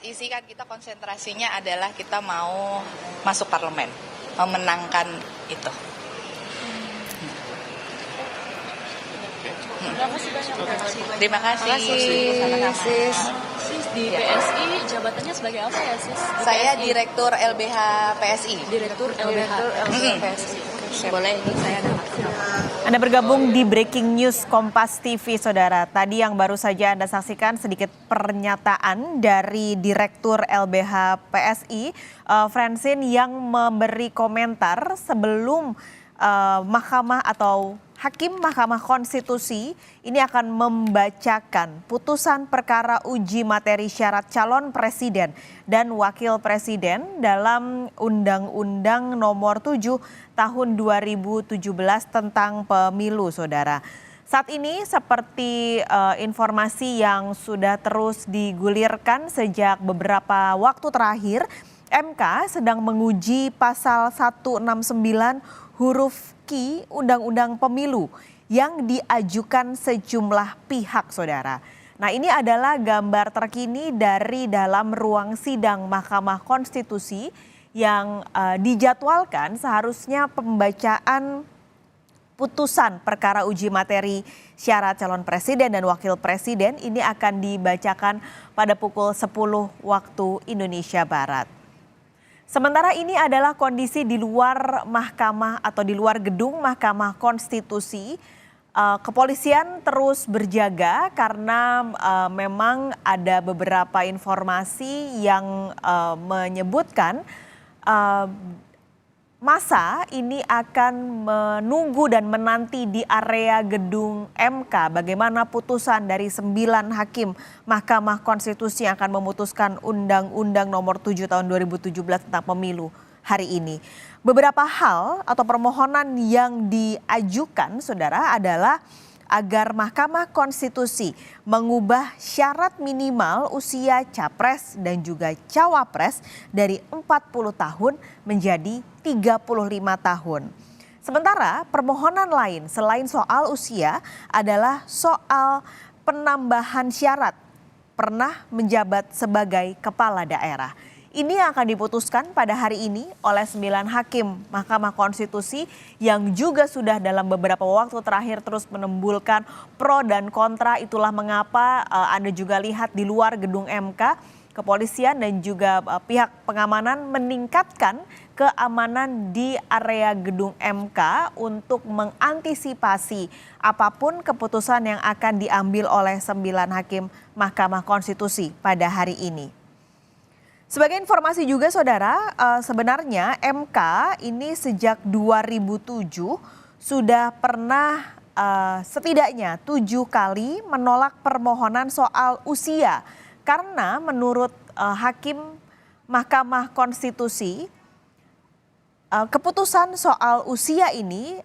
pasti sih kan kita konsentrasinya adalah kita mau masuk parlemen, memenangkan itu. Terima kasih. Sis. Sis di PSI jabatannya sebagai apa ya, Sis? Saya Direktur LBH PSI. Direktur LBH PSI. Boleh, ini saya ada. Anda bergabung di Breaking News Kompas TV, Saudara. Tadi yang baru saja Anda saksikan sedikit pernyataan dari Direktur LBH PSI, Francine, yang memberi komentar sebelum Mahkamah atau Hakim Mahkamah Konstitusi ini akan membacakan putusan perkara uji materi syarat calon presiden dan wakil presiden dalam Undang-Undang Nomor 7 Tahun 2017 tentang pemilu, Saudara. Saat ini seperti informasi yang sudah terus digulirkan sejak beberapa waktu terakhir, MK sedang menguji pasal 169 huruf Q Undang-Undang Pemilu yang diajukan sejumlah pihak, Saudara. Nah, ini adalah gambar terkini dari dalam ruang sidang Mahkamah Konstitusi yang dijadwalkan seharusnya pembacaan putusan perkara uji materi syarat calon presiden dan wakil presiden ini akan dibacakan pada pukul 10 waktu Indonesia Barat. Sementara ini adalah kondisi di luar mahkamah atau di luar gedung Mahkamah Konstitusi. Kepolisian terus berjaga karena memang ada beberapa informasi yang menyebutkan masa ini akan menunggu dan menanti di area gedung MK bagaimana putusan dari 9 hakim Mahkamah Konstitusi yang akan memutuskan Undang-Undang Nomor 7 Tahun 2017 tentang pemilu hari ini. Beberapa hal atau permohonan yang diajukan, Saudara, adalah agar Mahkamah Konstitusi mengubah syarat minimal usia capres dan juga cawapres dari 40 tahun menjadi 35 tahun. Sementara permohonan lain selain soal usia adalah soal penambahan syarat pernah menjabat sebagai kepala daerah. Ini yang akan diputuskan pada hari ini oleh 9 hakim Mahkamah Konstitusi yang juga sudah dalam beberapa waktu terakhir terus menembulkan pro dan kontra. Itulah mengapa Anda juga lihat di luar gedung MK, kepolisian dan juga pihak pengamanan meningkatkan keamanan di area gedung MK untuk mengantisipasi apapun keputusan yang akan diambil oleh 9 hakim Mahkamah Konstitusi pada hari ini. Sebagai informasi juga, Saudara, sebenarnya MK ini sejak 2007 sudah pernah setidaknya 7 kali menolak permohonan soal usia. Karena menurut Hakim Mahkamah Konstitusi, keputusan soal usia ini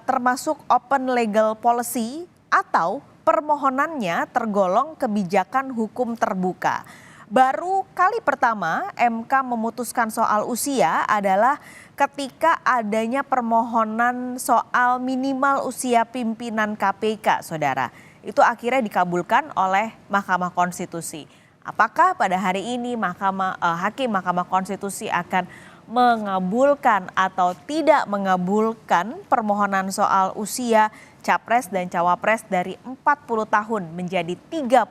termasuk open legal policy atau permohonannya tergolong kebijakan hukum terbuka. Baru kali pertama MK memutuskan soal usia adalah ketika adanya permohonan soal minimal usia pimpinan KPK, Saudara. Itu akhirnya dikabulkan oleh Mahkamah Konstitusi. Apakah pada hari ini Hakim Mahkamah Konstitusi akan mengabulkan atau tidak mengabulkan permohonan soal usia capres dan cawapres dari 40 tahun menjadi 35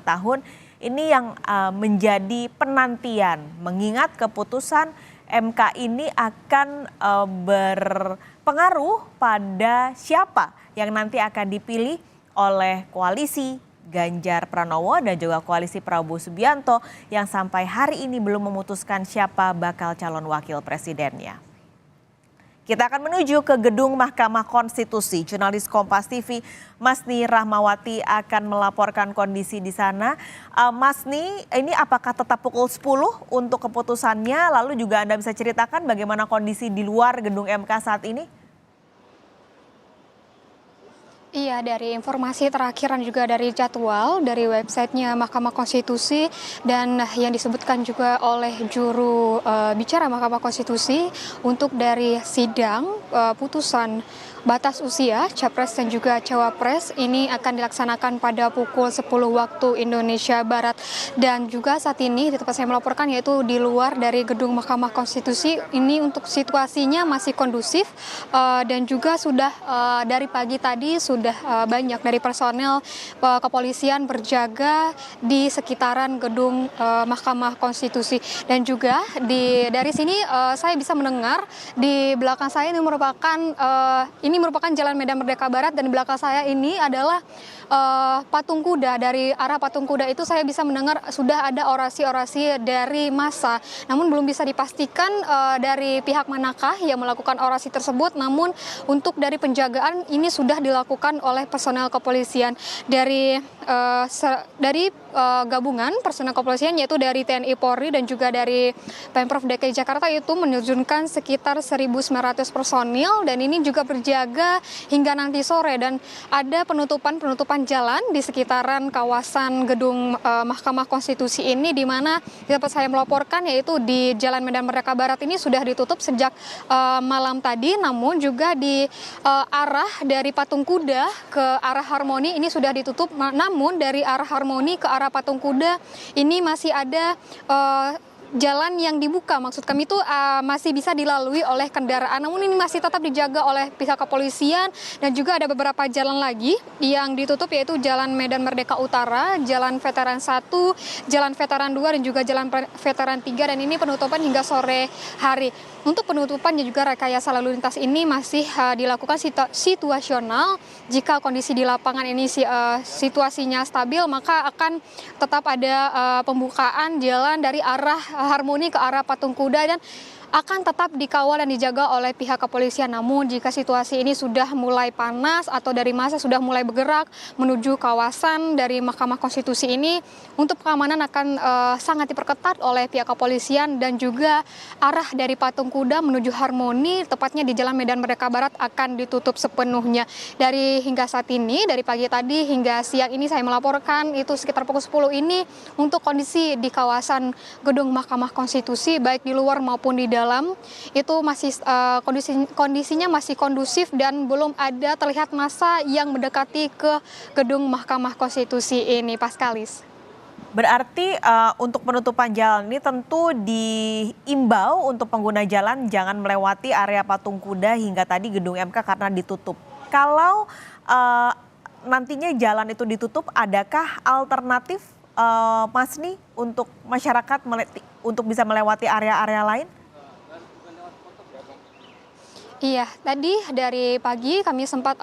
tahun? Ini yang menjadi penantian, mengingat keputusan MK ini akan berpengaruh pada siapa yang nanti akan dipilih oleh koalisi Ganjar Pranowo dan juga koalisi Prabowo Subianto yang sampai hari ini belum memutuskan siapa bakal calon wakil presidennya. Kita akan menuju ke gedung Mahkamah Konstitusi. Jurnalis Kompas TV Masni Rahmawati akan melaporkan kondisi di sana. Masni, ini apakah tetap pukul 10 untuk keputusannya? Lalu juga Anda bisa ceritakan bagaimana kondisi di luar gedung MK saat ini? Iya, dari informasi terakhir dan juga dari jadwal dari websitenya Mahkamah Konstitusi dan yang disebutkan juga oleh juru bicara Mahkamah Konstitusi untuk dari sidang putusan batas usia Capres dan juga Cawapres ini akan dilaksanakan pada pukul 10 waktu Indonesia Barat. Dan juga saat ini di tempat saya melaporkan yaitu di luar dari gedung Mahkamah Konstitusi, ini untuk situasinya masih kondusif dan juga sudah dari pagi tadi sudah banyak dari personel kepolisian berjaga di sekitaran gedung Mahkamah Konstitusi. Dan juga dari sini saya bisa mendengar di belakang saya ini merupakan Jalan Medan Merdeka Barat, dan di belakang saya ini adalah patung kuda. Dari arah patung kuda itu saya bisa mendengar sudah ada orasi-orasi dari massa. Namun belum bisa dipastikan dari pihak manakah yang melakukan orasi tersebut. Namun untuk dari penjagaan ini sudah dilakukan oleh personel kepolisian dari gabungan personel kepolisian, yaitu dari TNI Polri dan juga dari Pemprov DKI Jakarta, itu menurunkan sekitar 1.900 personil, dan ini juga berjaga hingga nanti sore. Dan ada penutupan jalan di sekitaran kawasan gedung Mahkamah Konstitusi ini, di mana dapat saya melaporkan yaitu di Jalan Medan Merdeka Barat ini sudah ditutup sejak malam tadi. Namun juga di arah dari patung kuda ke arah Harmoni ini sudah ditutup. Namun dari arah Harmoni ke arah patung kuda ini masih ada jalan yang dibuka, maksud kami itu masih bisa dilalui oleh kendaraan, namun ini masih tetap dijaga oleh pihak kepolisian. Dan juga ada beberapa jalan lagi yang ditutup, yaitu Jalan Medan Merdeka Utara, Jalan Veteran 1, Jalan Veteran 2, dan juga Jalan Veteran 3, dan ini penutupan hingga sore hari. Untuk penutupan dan juga rekayasa lalu lintas ini masih dilakukan situasional. Jika kondisi di lapangan ini situasinya stabil, maka akan tetap ada pembukaan jalan dari arah Harmoni ke arah patung kuda, dan akan tetap dikawal dan dijaga oleh pihak kepolisian. Namun jika situasi ini sudah mulai panas atau dari massa sudah mulai bergerak menuju kawasan dari Mahkamah Konstitusi ini, untuk pengamanan akan sangat diperketat oleh pihak kepolisian. Dan juga arah dari patung kuda menuju Harmoni, tepatnya di Jalan Medan Merdeka Barat, akan ditutup sepenuhnya. Dari hingga saat ini, dari pagi tadi hingga siang ini saya melaporkan itu sekitar pukul 10 ini, untuk kondisi di kawasan gedung Mahkamah Konstitusi baik di luar maupun di dalam itu masih kondisinya masih kondusif, dan belum ada terlihat massa yang mendekati ke gedung Mahkamah Konstitusi ini, Paskalis. Berarti untuk penutupan jalan ini tentu diimbau untuk pengguna jalan jangan melewati area patung kuda hingga tadi gedung MK karena ditutup. Kalau nantinya jalan itu ditutup, adakah alternatif Masni untuk masyarakat untuk bisa melewati area-area lain? Iya, tadi dari pagi kami sempat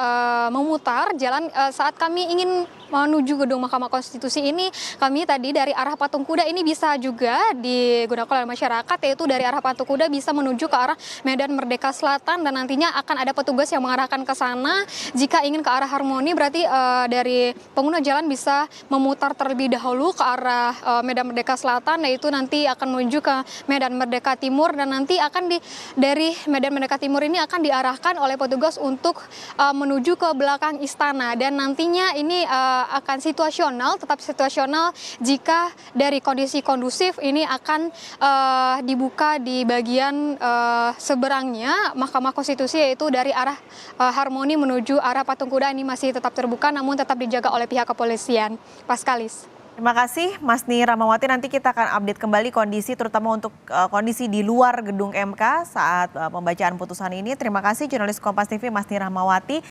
memutar jalan saat kami ingin menuju gedung Mahkamah Konstitusi ini. Kami tadi dari arah patung kuda ini bisa juga digunakan oleh masyarakat, yaitu dari arah patung kuda bisa menuju ke arah Medan Merdeka Selatan, dan nantinya akan ada petugas yang mengarahkan ke sana. Jika ingin ke arah Harmoni, berarti dari pengguna jalan bisa memutar terlebih dahulu ke arah Medan Merdeka Selatan, yaitu nanti akan menuju ke Medan Merdeka Timur, dan nanti akan dari Medan Merdeka Timur ini akan diarahkan oleh petugas untuk menuju ke belakang istana. Dan nantinya ini akan situasional, tetap situasional jika dari kondisi kondusif ini akan dibuka di bagian seberangnya Mahkamah Konstitusi, yaitu dari arah Harmoni menuju arah patung kuda ini masih tetap terbuka, namun tetap dijaga oleh pihak kepolisian. Paskalis. Terima kasih Masni Rahmawati. Nanti kita akan update kembali kondisi, terutama untuk kondisi di luar gedung MK saat pembacaan putusan ini. Terima kasih jurnalis Kompas TV Masni Rahmawati.